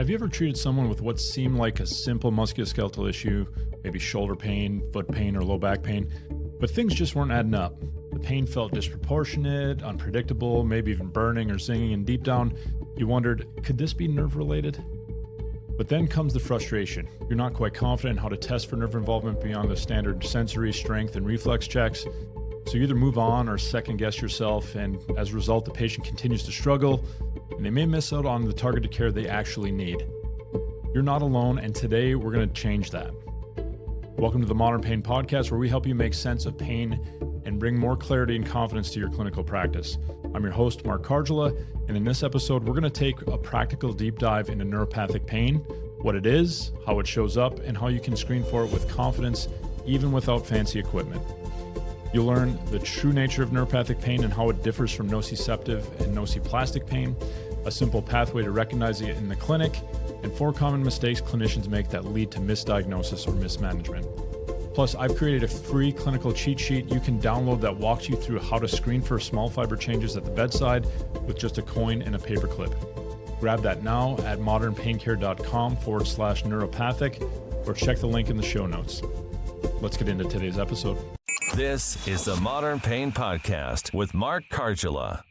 Have you ever treated someone with what seemed like a simple musculoskeletal issue, maybe shoulder pain, foot pain, or low back pain, but things just weren't adding up? The pain felt disproportionate, unpredictable, maybe even burning or zinging, and deep down, you wondered, could this be nerve related? But then comes the frustration. You're not quite confident in how to test for nerve involvement beyond the standard sensory, strength, and reflex checks. So you either move on or second guess yourself, and as a result, the patient continues to struggle, and they may miss out on the targeted care they actually need. You're not alone, and today we're going to change that. Welcome to the Modern Pain Podcast, where we help you make sense of pain and bring more clarity and confidence to your clinical practice. I'm your host, Mark Kargela, and in this episode, we're going to take a practical deep dive into neuropathic pain, what it is, how it shows up, and how you can screen for it with confidence, even without fancy equipment. You'll learn the true nature of neuropathic pain and how it differs from nociceptive and nociplastic pain, a simple pathway to recognizing it in the clinic, and 4 common mistakes clinicians make that lead to misdiagnosis or mismanagement. Plus, I've created a free clinical cheat sheet you can download that walks you through how to screen for small fiber changes at the bedside with just a coin and a paperclip. Grab that now at modernpaincare.com/neuropathic or check the link in the show notes. Let's get into today's episode. This is the Modern Pain Podcast with Mark Kargela.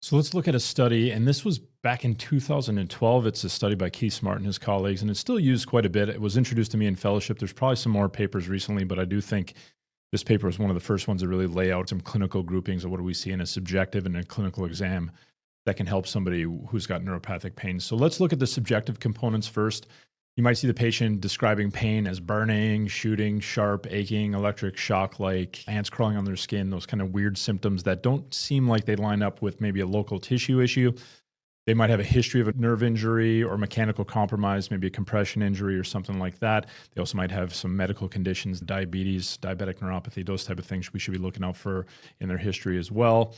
So let's look at a study, and this was back in 2012. It's a study by Keith Smart and his colleagues, and it's still used quite a bit. It was introduced to me in fellowship. There's probably some more papers recently, but I do think this paper was one of the first ones to really lay out some clinical groupings of what do we see in a subjective and a clinical exam that can help somebody who's got neuropathic pain. So let's look at the subjective components first. You might see the patient describing pain as burning, shooting, sharp, aching, electric shock-like, ants crawling on their skin, those kind of weird symptoms that don't seem like they line up with maybe a local tissue issue. They might have a history of a nerve injury or mechanical compromise, maybe a compression injury or something like that. They also might have some medical conditions, diabetes, diabetic neuropathy, those type of things we should be looking out for in their history as well.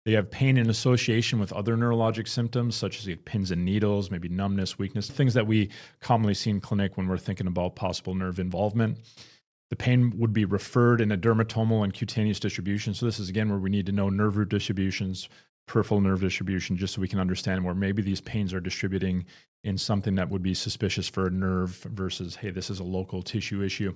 They have pain in association with other neurologic symptoms, such as pins and needles, maybe numbness, weakness, things that we commonly see in clinic when we're thinking about possible nerve involvement. The pain would be referred in a dermatomal and cutaneous distribution. So this is, again, where we need to know nerve root distributions, peripheral nerve distribution, just so we can understand where maybe these pains are distributing in something that would be suspicious for a nerve versus, hey, this is a local tissue issue.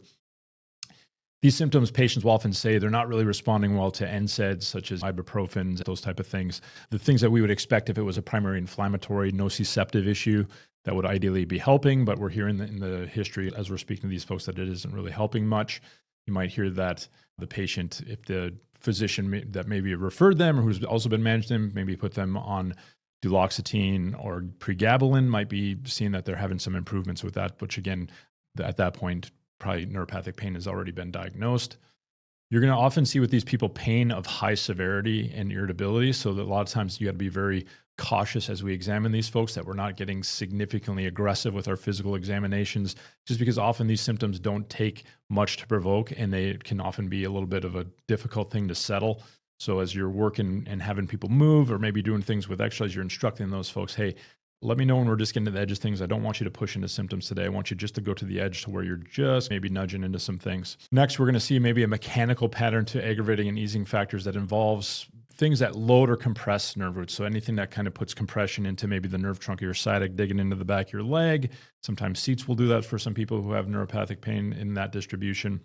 These symptoms, patients will often say they're not really responding well to NSAIDs, such as ibuprofen, those type of things. The things that we would expect if it was a primary inflammatory nociceptive issue that would ideally be helping, but we're hearing in the history as we're speaking to these folks that it isn't really helping much. You might hear that the patient, if the physician that maybe referred them or who's also been managed them, maybe put them on duloxetine or pregabalin, might be seeing that they're having some improvements with that, which again, at that point, probably neuropathic pain has already been diagnosed. You're going to often see with these people pain of high severity and irritability. So that a lot of times you got to be very cautious as we examine these folks that we're not getting significantly aggressive with our physical examinations, just because often these symptoms don't take much to provoke and they can often be a little bit of a difficult thing to settle. So as you're working and having people move or maybe doing things with exercise, you're instructing those folks, hey, let me know when we're just getting to the edge of things. I don't want you to push into symptoms today. I want you just to go to the edge to where you're just maybe nudging into some things. Next, we're going to see maybe a mechanical pattern to aggravating and easing factors that involves things that load or compress nerve roots. So anything that kind of puts compression into maybe the nerve trunk of your sciatic, digging into the back of your leg. Sometimes seats will do that for some people who have neuropathic pain in that distribution.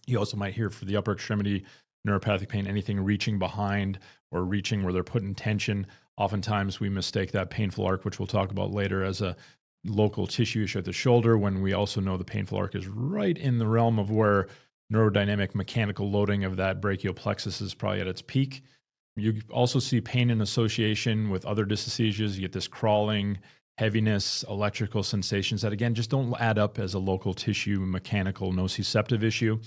You also might hear for the upper extremity neuropathic pain, anything reaching behind or reaching where they're putting tension. Oftentimes we mistake that painful arc, which we'll talk about later, as a local tissue issue at the shoulder, when we also know the painful arc is right in the realm of where neurodynamic mechanical loading of that brachial plexus is probably at its peak. You also see pain in association with other dysesthesias. You get this crawling, heaviness, electrical sensations that, again, just don't add up as a local tissue mechanical nociceptive issue.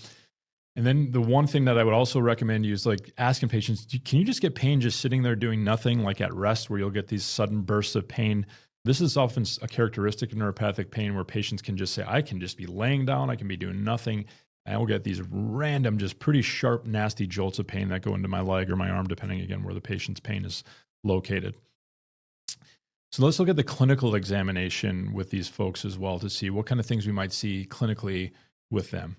And then the one thing that I would also recommend you is like asking patients, can you just get pain just sitting there doing nothing, like at rest, where you'll get these sudden bursts of pain? This is often a characteristic of neuropathic pain where patients can just say, I can just be laying down, I can be doing nothing, and I will get these random, just pretty sharp, nasty jolts of pain that go into my leg or my arm, depending, again, where the patient's pain is located. So let's look at the clinical examination with these folks as well to see what kind of things we might see clinically with them.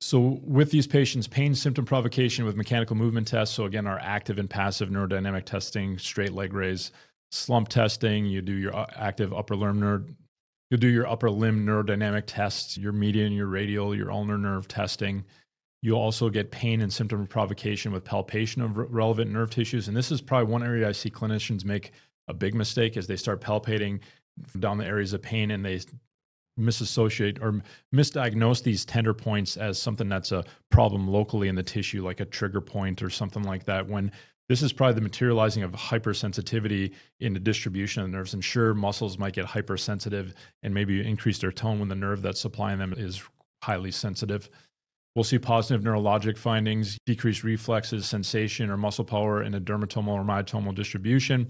So with these patients, pain symptom provocation with mechanical movement tests. So again, our active and passive neurodynamic testing, straight leg raise, slump testing. You do your active you'll do your upper limb neurodynamic tests, your median, your radial, your ulnar nerve testing. You'll also get pain and symptom provocation with palpation of relevant nerve tissues. And this is probably one area I see clinicians make a big mistake is they start palpating down the areas of pain and they misassociate or misdiagnose these tender points as something that's a problem locally in the tissue, like a trigger point or something like that, when this is probably the materializing of hypersensitivity in the distribution of the nerves. And sure, muscles might get hypersensitive and maybe increase their tone when the nerve that's supplying them is highly sensitive. We'll see positive neurologic findings, decreased reflexes, sensation, or muscle power in a dermatomal or myotomal distribution.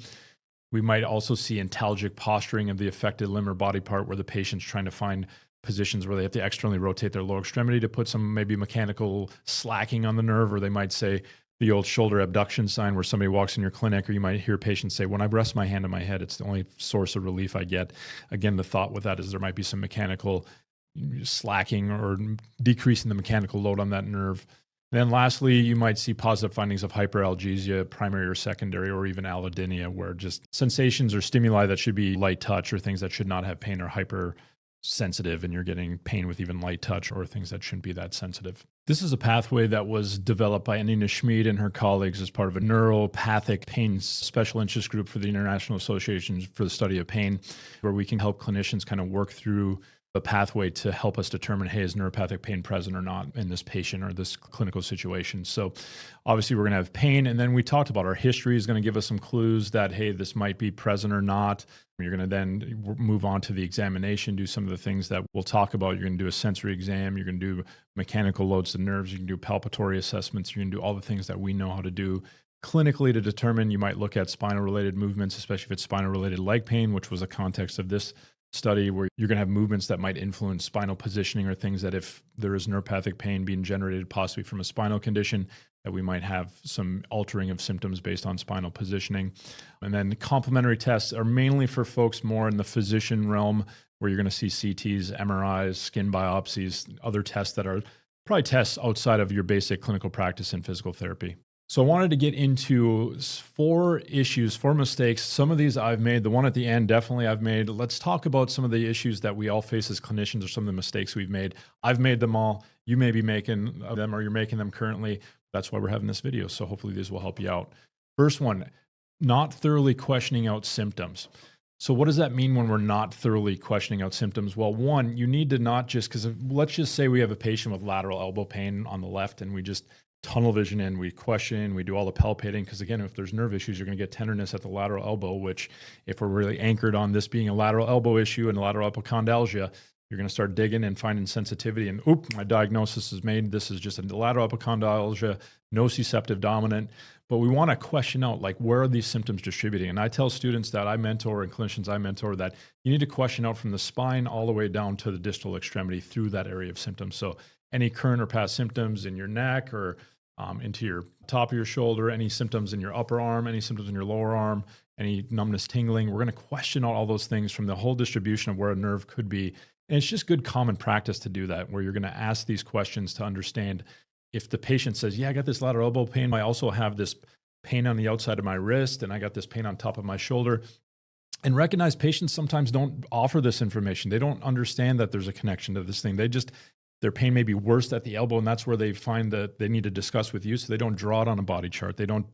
We might also see antalgic posturing of the affected limb or body part where the patient's trying to find positions where they have to externally rotate their lower extremity to put some maybe mechanical slacking on the nerve, or they might say the old shoulder abduction sign where somebody walks in your clinic, or you might hear patients say, when I rest my hand on my head, it's the only source of relief I get. Again, the thought with that is there might be some mechanical slacking or decreasing the mechanical load on that nerve. Then lastly, you might see positive findings of hyperalgesia, primary or secondary, or even allodynia, where just sensations or stimuli that should be light touch or things that should not have pain are hypersensitive, and you're getting pain with even light touch or things that shouldn't be that sensitive. This is a pathway that was developed by Nina Schmid and her colleagues as part of a neuropathic pain special interest group for the International Association for the Study of Pain, where we can help clinicians kind of work through a pathway to help us determine, hey, is neuropathic pain present or not in this patient or this clinical situation? So obviously we're going to have pain. And then we talked about our history is going to give us some clues that, hey, this might be present or not. You're going to then move on to the examination, do some of the things that we'll talk about. You're going to do a sensory exam. You're going to do mechanical loads to nerves. You can do palpatory assessments. You're going to do all the things that we know how to do clinically to determine. You might look at spinal related movements, especially if it's spinal related leg pain, which was the context of this study, where you're going to have movements that might influence spinal positioning or things that if there is neuropathic pain being generated possibly from a spinal condition, that we might have some altering of symptoms based on spinal positioning. And then complementary tests are mainly for folks more in the physician realm, where you're going to see CTs, MRIs, skin biopsies, other tests that are probably tests outside of your basic clinical practice in physical therapy. So I wanted to get into 4 mistakes. Some of these I've made. The one at the end, definitely I've made. Let's talk about some of the issues that we all face as clinicians or some of the mistakes we've made. I've made them all. You may be making them or you're making them currently. That's why we're having this video. So hopefully these will help you out. First one, not thoroughly questioning out symptoms. So what does that mean when we're not thoroughly questioning out symptoms? Well, one, you need to not just, because let's just say we have a patient with lateral elbow pain on the left and we just tunnel vision in, we question, we do all the palpating, because again, if there's nerve issues, you're going to get tenderness at the lateral elbow, which if we're really anchored on this being a lateral elbow issue and lateral epicondylgia, you're going to start digging and finding sensitivity and, my diagnosis is made. This is just a lateral epicondylgia, nociceptive dominant. But we want to question out, like, where are these symptoms distributing? And I tell students that I mentor and clinicians I mentor that you need to question out from the spine all the way down to the distal extremity through that area of symptoms. So any current or past symptoms in your neck or into your top of your shoulder, any symptoms in your upper arm, any symptoms in your lower arm, any numbness, tingling. We're going to question out all those things from the whole distribution of where a nerve could be. And it's just good common practice to do that, where you're going to ask these questions to understand if the patient says, yeah, I got this lateral elbow pain. I also have this pain on the outside of my wrist, and I got this pain on top of my shoulder. And recognize patients sometimes don't offer this information. They don't understand that there's a connection to this thing. Their pain may be worse at the elbow, and that's where they find that they need to discuss with you. So they don't draw it on a body chart. They don't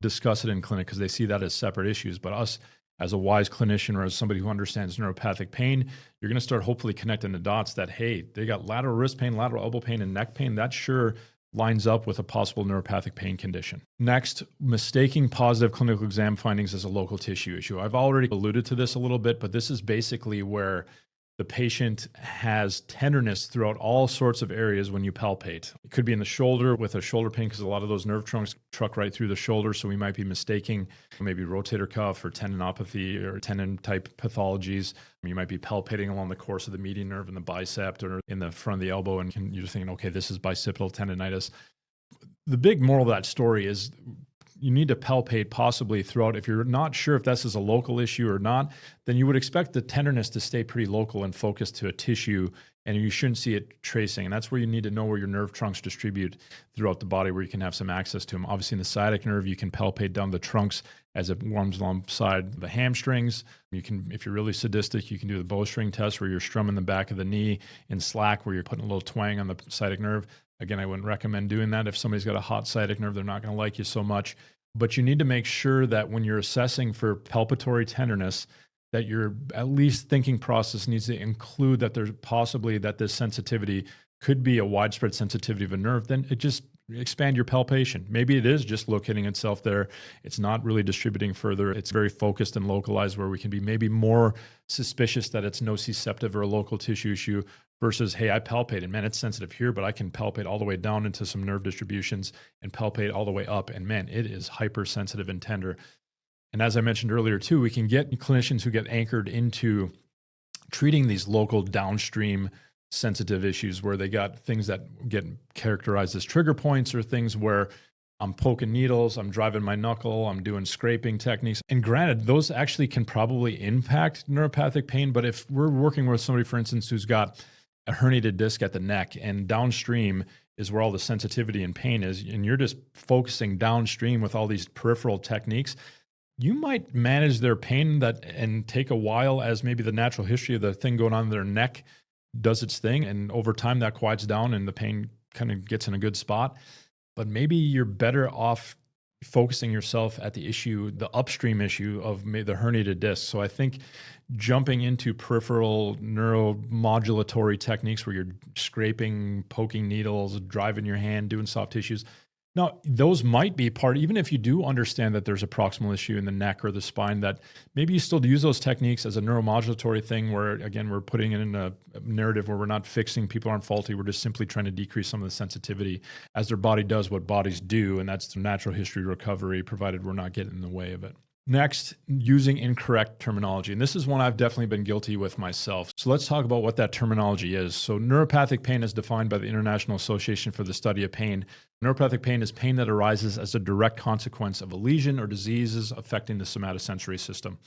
discuss it in clinic because they see that as separate issues. But us, as a wise clinician or as somebody who understands neuropathic pain, you're going to start hopefully connecting the dots that, hey, they got lateral wrist pain, lateral elbow pain, and neck pain. That sure lines up with a possible neuropathic pain condition. Next, mistaking positive clinical exam findings as a local tissue issue. I've already alluded to this a little bit, but this is basically where the patient has tenderness throughout all sorts of areas when you palpate. It could be in the shoulder with a shoulder pain because a lot of those nerve trunks truck right through the shoulder. So we might be mistaking maybe rotator cuff or tendinopathy or tendon type pathologies. You might be palpating along the course of the median nerve in the bicep or in the front of the elbow, and you're just thinking, okay, this is bicipital tendonitis. The big moral of that story is you need to palpate possibly throughout. If you're not sure if this is a local issue or not, then you would expect the tenderness to stay pretty local and focused to a tissue and you shouldn't see it tracing. And that's where you need to know where your nerve trunks distribute throughout the body, where you can have some access to them. Obviously, in the sciatic nerve, you can palpate down the trunks as it warms alongside the hamstrings. You can, if you're really sadistic, you can do the bowstring test where you're strumming the back of the knee in slack, where you're putting a little twang on the sciatic nerve. Again, I wouldn't recommend doing that. If somebody's got a hot sciatic nerve, they're not going to like you so much. But you need to make sure that when you're assessing for palpatory tenderness, that your at least thinking process needs to include that there's possibly that this sensitivity could be a widespread sensitivity of a nerve. Then it just expand your palpation. Maybe it is just locating itself there. It's not really distributing further. It's very focused and localized, where we can be maybe more suspicious that it's nociceptive or a local tissue issue versus, hey, I palpated, man, it's sensitive here, but I can palpate all the way down into some nerve distributions and palpate all the way up. And man, it is hypersensitive and tender. And as I mentioned earlier too, we can get clinicians who get anchored into treating these local downstream sensitive issues where they got things that get characterized as trigger points, or things where I'm poking needles, I'm driving my knuckle, I'm doing scraping techniques. And granted, those actually can probably impact neuropathic pain. But if we're working with somebody, for instance, who's got a herniated disc at the neck, and downstream is where all the sensitivity and pain is, and you're just focusing downstream with all these peripheral techniques, you might manage their pain and take a while as maybe the natural history of the thing going on in their neck does its thing. And over time that quiets down and the pain kind of gets in a good spot. But maybe you're better off focusing yourself at the issue, the upstream issue of the herniated disc. So I think jumping into peripheral neuromodulatory techniques where you're scraping, poking needles, driving your hand, doing soft tissues. Now, those might be part, even if you do understand that there's a proximal issue in the neck or the spine, that maybe you still use those techniques as a neuromodulatory thing where, again, we're putting it in a narrative where we're not fixing, people aren't faulty, we're just simply trying to decrease some of the sensitivity as their body does what bodies do, and that's the natural history recovery, provided we're not getting in the way of it. Next, using incorrect terminology. And this is one I've definitely been guilty with myself. So let's talk about what that terminology is. So neuropathic pain is defined by the International Association for the Study of Pain. Neuropathic pain is pain that arises as a direct consequence of a lesion or diseases affecting the somatosensory system.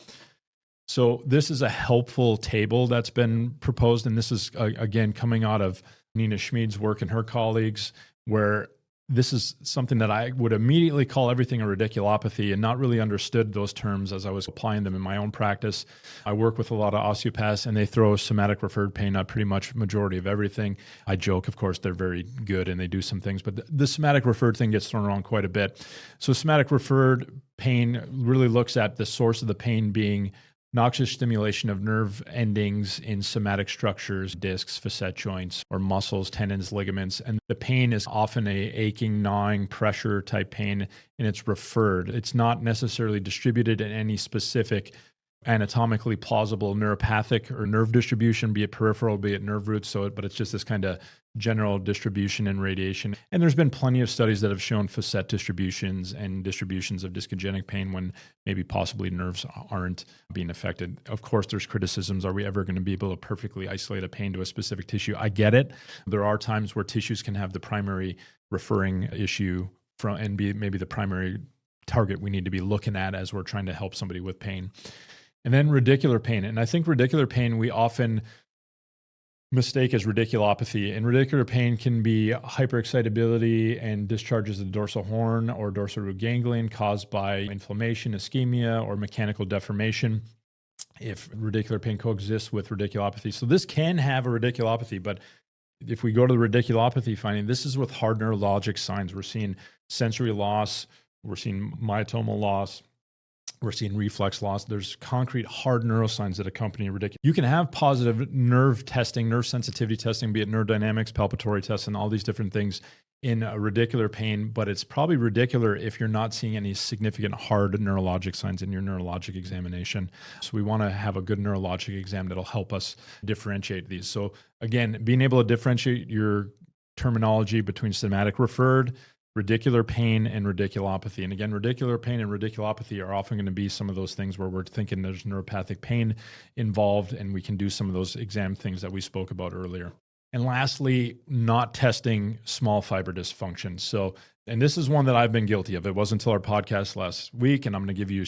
So this is a helpful table that's been proposed. And this is, again, coming out of Nina Schmid's work and her colleagues, where this is something that I would immediately call everything a radiculopathy and not really understood those terms as I was applying them in my own practice. I work with a lot of osteopaths and they throw somatic referred pain on pretty much majority of everything. I joke, of course, they're very good and they do some things, but the somatic referred thing gets thrown around quite a bit. So somatic referred pain really looks at the source of the pain being noxious stimulation of nerve endings in somatic structures, discs, facet joints, or muscles, tendons, ligaments. And the pain is often a aching, gnawing, pressure type pain, and it's referred. It's not necessarily distributed in any specific anatomically plausible neuropathic or nerve distribution, be it peripheral, be it nerve roots. But it's just this kind of general distribution and radiation. And there's been plenty of studies that have shown facet distributions and distributions of discogenic pain when maybe possibly nerves aren't being affected. Of course, there's criticisms. Are we ever going to be able to perfectly isolate a pain to a specific tissue? I get it. There are times where tissues can have the primary referring issue from and be maybe the primary target we need to be looking at as we're trying to help somebody with pain. And then radicular pain. And I think radicular pain we often mistake as radiculopathy. And radicular pain can be hyperexcitability and discharges of the dorsal horn or dorsal root ganglion caused by inflammation, ischemia, or mechanical deformation if radicular pain coexists with radiculopathy. So this can have a radiculopathy, but if we go to the radiculopathy finding, this is with hard neurologic signs. We're seeing sensory loss, we're seeing myotomal loss, we're seeing reflex loss. There's concrete hard neurosigns that accompany radiculopathy. You can have positive nerve testing, nerve sensitivity testing, be it neurodynamics, palpatory tests, and all these different things in radicular pain, but it's probably radicular if you're not seeing any significant hard neurologic signs in your neurologic examination. So we want to have a good neurologic exam that'll help us differentiate these. So again, being able to differentiate your terminology between somatic referred, radicular pain, and radiculopathy. And again, radicular pain and radiculopathy are often going to be some of those things where we're thinking there's neuropathic pain involved, and we can do some of those exam things that we spoke about earlier. And lastly, not testing small fiber dysfunction. So And this is one that I've been guilty of. It wasn't until our podcast last week, and I'm going to give you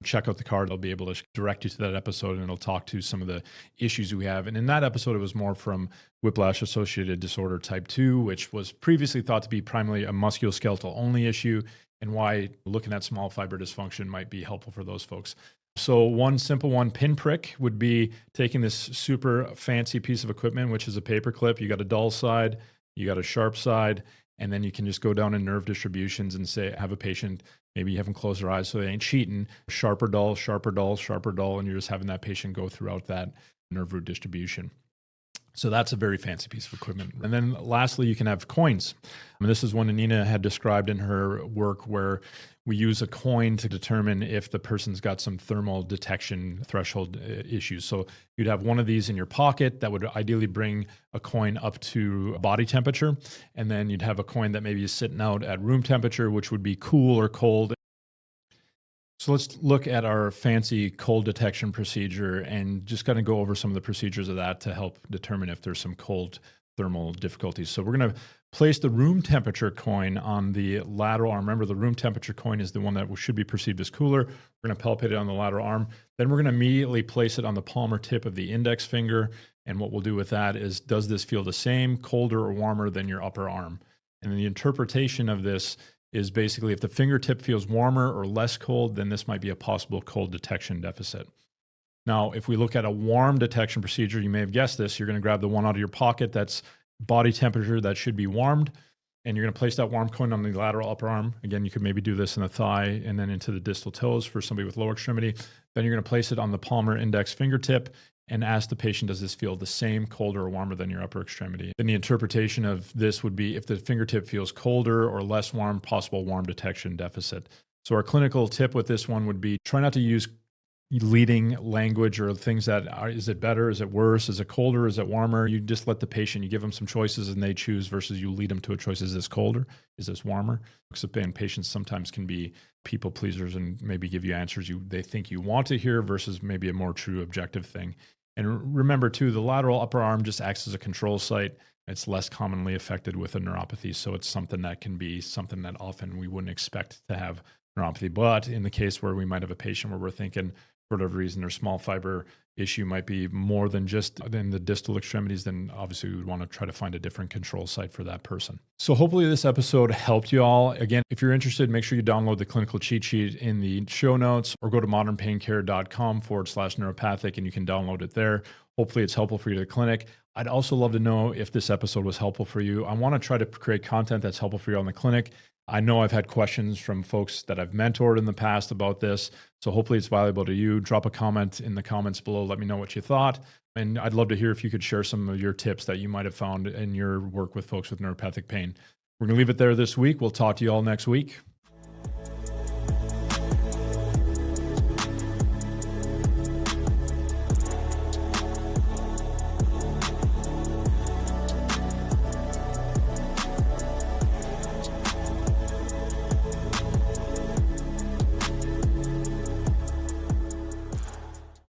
check out the card. I'll be able to direct you to that episode, and it'll talk to some of the issues we have. And in that episode, it was more from Whiplash associated disorder type 2, which was previously thought to be primarily a musculoskeletal only issue, and why looking at small fiber dysfunction might be helpful for those folks. So one simple one, Pinprick, would be taking this super fancy piece of equipment, which is a paperclip. You got a dull side, you got a sharp side, and then you can just go down in nerve distributions and say, have a patient, maybe you have them close their eyes so they ain't cheating, sharper dull, sharper dull, sharper dull, and you're just having that patient go throughout that nerve root distribution. So that's a very fancy piece of equipment. And then lastly, you can have coins. And this is one Nina had described in her work where we use a coin to determine if the person's got some thermal detection threshold issues. So you'd have one of these in your pocket that would ideally bring a coin up to body temperature. And then you'd have a coin that maybe is sitting out at room temperature, which would be cool or cold. So let's look at our fancy cold detection procedure and just kind of go over some of the procedures of that to help determine if there's some cold thermal difficulties. So we're going to place the room temperature coin on the lateral arm. Remember, the room temperature coin is the one that should be perceived as cooler. We're going to palpate it on the lateral arm. Then we're going to immediately place it on the palmar tip of the index finger. And what we'll do with that is, does this feel the same, colder, or warmer than your upper arm? And then the interpretation of this is basically if the fingertip feels warmer or less cold, then this might be a possible cold detection deficit. Now, if we look at a warm detection procedure, you may have guessed this, you're going to grab the one out of your pocket that's body temperature that should be warmed, and you're going to place that warm coin on the lateral upper arm. Again, you could maybe do this in the thigh and then into the distal toes for somebody with lower extremity. Then you're going to place it on the palmar index fingertip and ask the patient, does this feel the same, colder, or warmer than your upper extremity? Then the interpretation of this would be if the fingertip feels colder or less warm, possible warm detection deficit. So our clinical tip with this one would be try not to use leading language or things that are, is it better, is it worse, is it colder, is it warmer? You just let the patient, you give them some choices and they choose versus you lead them to a choice. Is this colder? Is this warmer? And patients sometimes can be people pleasers and maybe give you answers they think you want to hear versus maybe a more true objective thing. And remember too, the lateral upper arm just acts as a control site. It's less commonly affected with a neuropathy. So it's something that can be something that often we wouldn't expect to have neuropathy. But in the case where we might have a patient where we're thinking, for whatever reason, their small fiber issue might be more than just in the distal extremities, then obviously we would want to try to find a different control site for that person. So hopefully this episode helped you all. Again, if you're interested, make sure you download the clinical cheat sheet in the show notes or go to modernpaincare.com/neuropathic and you can download it there. Hopefully it's helpful for you to the clinic. I'd also love to know if this episode was helpful for you. I want to try to create content that's helpful for you on the clinic. I know I've had questions from folks that I've mentored in the past about this, so hopefully it's valuable to you. Drop a comment in the comments below. Let me know what you thought. And I'd love to hear if you could share some of your tips that you might have found in your work with folks with neuropathic pain. We're going to leave it there this week. We'll talk to you all next week.